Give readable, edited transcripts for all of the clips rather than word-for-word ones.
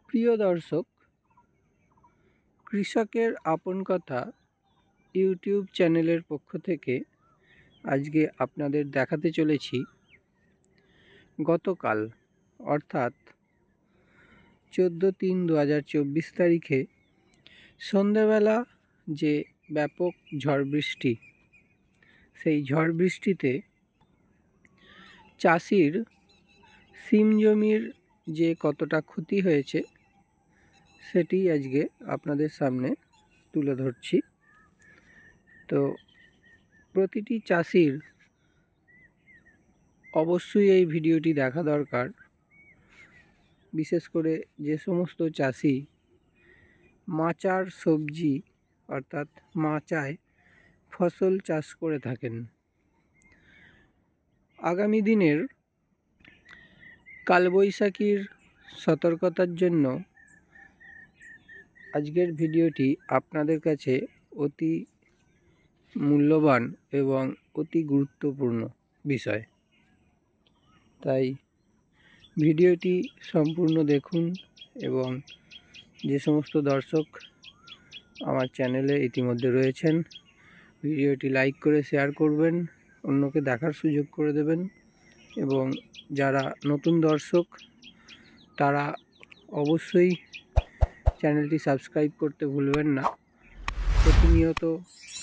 প্রিয় দর্শক, কৃষকের আপন কথা ইউটিউব চ্যানেলের পক্ষ থেকে আজকে আপনাদের দেখাতে চলেছি গতকাল অর্থাৎ 14/3/2024 তারিখে সন্ধ্যাবেলা যে ব্যাপক ঝড় বৃষ্টি, সেই ঝড় বৃষ্টিতে চাষির সিম জমির যে কতটা ক্ষতি হয়েছে সেটি আজকে আপনাদের সামনে তুলে ধরছি। তো প্রতিটি চাষির অবশ্যই এই ভিডিওটি দেখা দরকার, বিশেষ করে যে সমস্ত চাষি মাচার সবজি অর্থাৎ মাচায় ফসল চাষ করে থাকেন। আগামী দিনের কালবৈশাখীর সতর্কতার জন্য আজকের ভিডিওটি আপনাদের কাছে অতি মূল্যবান এবং অতি গুরুত্বপূর্ণ বিষয়, তাই ভিডিওটি সম্পূর্ণ দেখুন এবং যে সমস্ত দর্শক আমার চ্যানেলে ইতিমধ্যে রয়েছেন ভিডিওটি লাইক করে শেয়ার করবেন, অন্যকে দেখার সুযোগ করে দেবেন এবং যারা নতুন দর্শক তারা অবশ্যই চ্যানেলটি সাবস্ক্রাইব করতে ভুলবেন না। প্রতিনিয়ত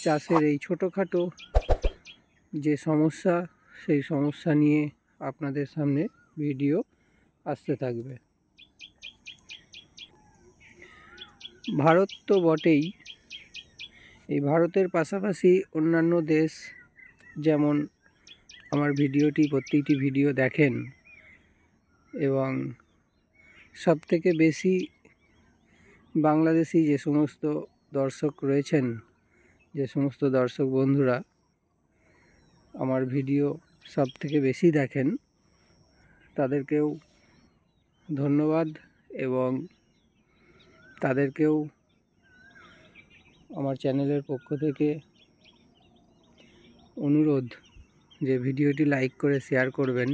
চাষের এই ছোটোখাটো যে সমস্যা, সেই সমস্যা নিয়ে আপনাদের সামনে ভিডিও আসতে থাকবে। ভারত তো বটেই, এই ভারতের পাশাপাশি অন্যান্য দেশ যেমন আমার প্রত্যেকটি ভিডিও দেখেন এবং সবথেকে বেশি বাংলাদেশি যে সমস্ত দর্শক রয়েছেন, যে সমস্ত দর্শক বন্ধুরা আমার ভিডিও সবথেকে বেশি দেখেন, তাদেরকেও ধন্যবাদ এবং তাদেরকেও আমার চ্যানেলের পক্ষ থেকে অনুরোধ যে ভিডিওটি লাইক করে শেয়ার করবেন।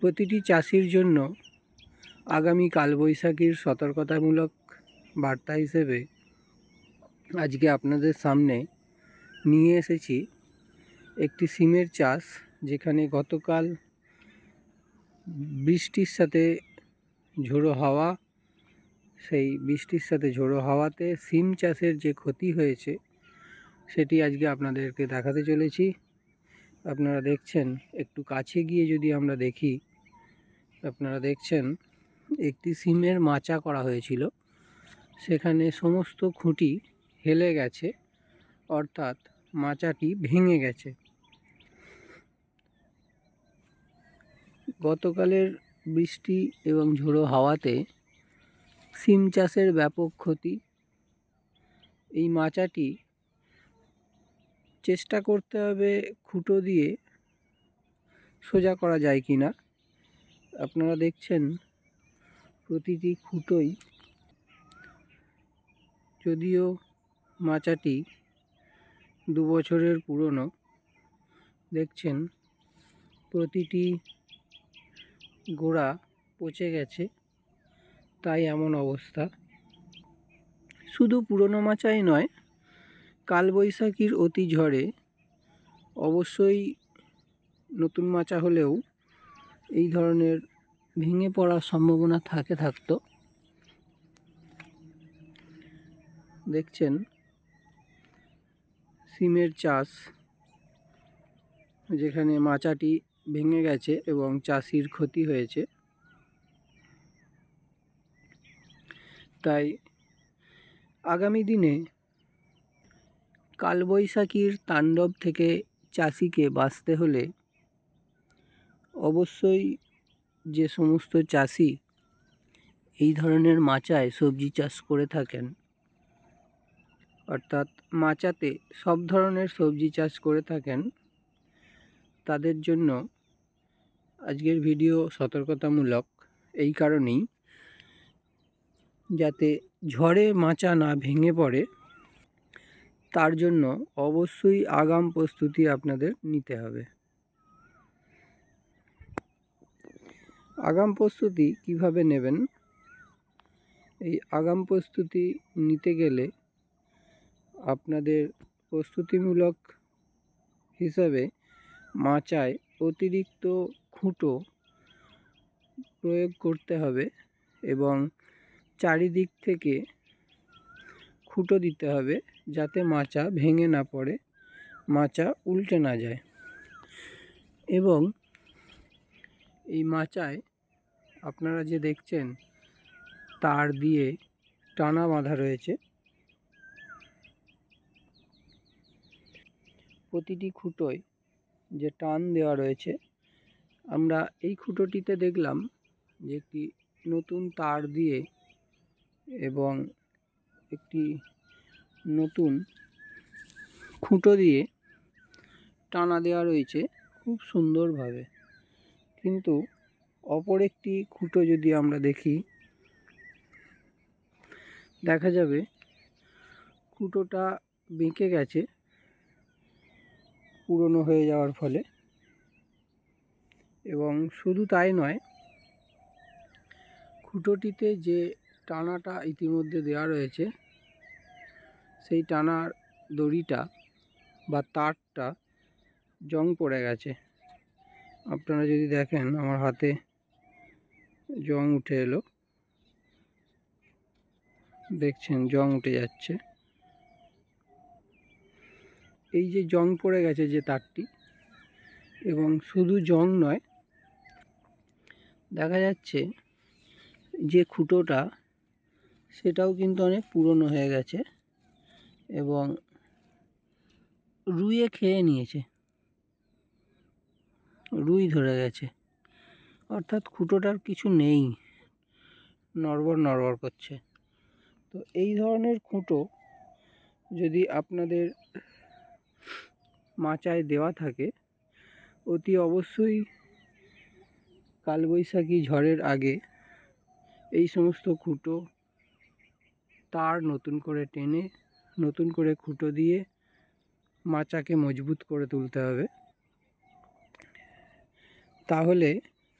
প্রতিটি চাষির জন্য আগামী কালবৈশাখীর সতর্কতামূলক বার্তা হিসেবে আজকে আপনাদের সামনে নিয়ে এসেছি একটি সিমের চাষ, যেখানে গতকাল বৃষ্টির সাথে ঝোড়ো হাওয়া, সেই বৃষ্টির সাথে ঝোড়ো হাওয়াতে সিম চাষের যে ক্ষতি হয়েছে সেটি আজকে আপনাদেরকে দেখাতে চলেছি। আপনারা দেখছেন, একটু কাছে গিয়ে যদি আমরা দেখি, আপনারা দেখছেন একটি সিমের মাচা করা হয়েছিল, সেখানে সমস্ত খুঁটি হেলে গেছে, অর্থাৎ মাচাটি ভেঙে গেছে। গতকালের বৃষ্টি এবং ঝোড়ো হাওয়াতে সিম চাষের ব্যাপক ক্ষতি। এই মাচাটি চেষ্টা করতে হবে খুঁটো দিয়ে সোজা করা যায় কি না। আপনারা দেখছেন প্রতিটি খুঁটোই, যদিও মাচাটি 2 বছরের পুরনো, দেখছেন প্রতিটি গোড়া পচে গেছে, তাই এমন অবস্থা। শুধু পুরনো মাচাই নয়, কালবৈশাখীর অতি ঝড়ে অবশ্যই নতুন মাচা হলেও এই ধরনের ভেঙে পড়ার সম্ভাবনা থাকতো। দেখছেন সিমের চাষ, যেখানে মাচাটি ভেঙে গেছে এবং চাষির ক্ষতি হয়েছে। তাই আগামী দিনে কালবৈশাখীর তাণ্ডব থেকে চাষিকে বাঁচতে হলে অবশ্যই যে সমস্ত চাষি এই ধরনের মাচায় সবজি চাষ করে থাকেন, অর্থাৎ মাচাতে সব ধরনের সবজি চাষ করে থাকেন, তাদের জন্য আজকের ভিডিও সতর্কতামূলক এই কারণেই, যাতে ঝড়ে মাচা না ভেঙে পড়ে তার জন্য অবশ্যই আগাম প্রস্তুতি আপনাদের নিতে হবে। আগাম প্রস্তুতি কিভাবে নেবেন এই আগাম প্রস্তুতি নিতে গেলে আপনাদের প্রস্তুতিমূলক হিসাবে মাচায় অতিরিক্ত খুঁটো প্রয়োগ করতে হবে এবং চারিদিক থেকে খুঁটো দিতে হবে যাতে মাচা ভেঙে না পড়ে, মাচা উল্টে না যায়। এবং এই মাচায় আপনারা যে দেখছেন তার দিয়ে টানা বাঁধা রয়েছে, প্রতিটি খুঁটোয় যে টান দেওয়া রয়েছে, আমরা এই খুঁটোটিতে দেখলাম যে একটি নতুন তার দিয়ে এবং একটি নতুন খুঁটো দিয়ে টানা দেওয়া রয়েছে খুব সুন্দরভাবে। কিন্তু অপর একটি খুঁটো যদি আমরা দেখি, দেখা যাবে খুঁটোটা বেঁকে গেছে পুরনো হয়ে যাওয়ার ফলে। এবং শুধু তাই নয়, খুঁটোটিতে যে টানাটা ইতিমধ্যে দেওয়া রয়েছে সেই টানার দড়িটা বা তারটা জং পড়ে গেছে। আপনারা যদি দেখেন আমার হাতে জং উঠে এলো, দেখছেন জং উঠে যাচ্ছে। এই যে জং পড়ে গেছে যে তারটি, এবং শুধু জং নয়, দেখা যাচ্ছে যে খুঁটোটা সেটাও কিন্তু অনেক পুরনো হয়ে গেছে এবং রুইয়ে খেয়ে নিয়েছে, রুই ধরে গেছে, অর্থাৎ খুঁটোটার কিছু নেই, নড়বড় নড়বড় করছে। তো এই ধরনের খুঁটো যদি আপনাদের মাচায় দেওয়া থাকে, অতি অবশ্যই কালবৈশাখী ঝড়ের আগে এই সমস্ত খুঁটো তার নতুন করে টেনে নতুন করে খুঁটো দিয়ে মাচাকে মজবুত করে তুলতে হবে। তাহলে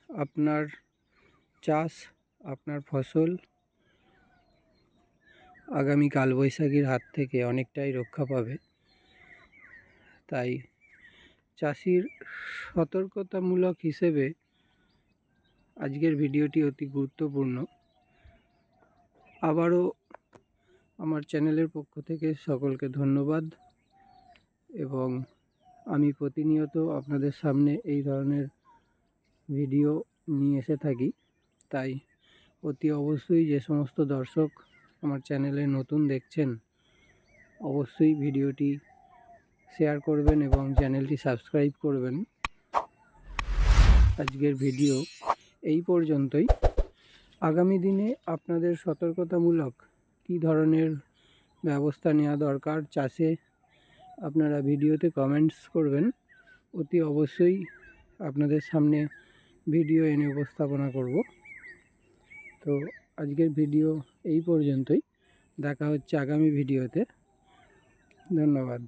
আপনার চাষ, আপনার ফসল আগামী কালবৈশাখীর হাত থেকে অনেকটাই রক্ষা পাবে। তাই চাষির সতর্কতামূলক হিসেবে আজকের ভিডিওটি অতি গুরুত্বপূর্ণ। আবারও আমার চ্যানেলের পক্ষ থেকে সকলকে ধন্যবাদ। এবং আমি প্রতিনিয়ত আপনাদের সামনে এই ধরনের ভিডিও নিয়ে এসে থাকি। তাই অতি অবশ্যই যে সমস্ত দর্শক আমার চ্যানেলে নতুন দেখছেন, অবশ্যই ভিডিওটি শেয়ার করবেন এবং চ্যানেলটি সাবস্ক্রাইব করবেন। আজকের ভিডিও এই পর্যন্তই। আগামী দিনে আপনাদের সতর্কতামূলক কী ধরনের ব্যবস্থা নেওয়া দরকার চাষে, আপনারা ভিডিওতে কমেন্টস করবেন। অতি অবশ্যই আপনাদের সামনে ভিডিও এনে উপস্থাপনা করব। তো আজকের ভিডিও এই পর্যন্তই, দেখা হচ্ছে আগামী ভিডিওতে। ধন্যবাদ।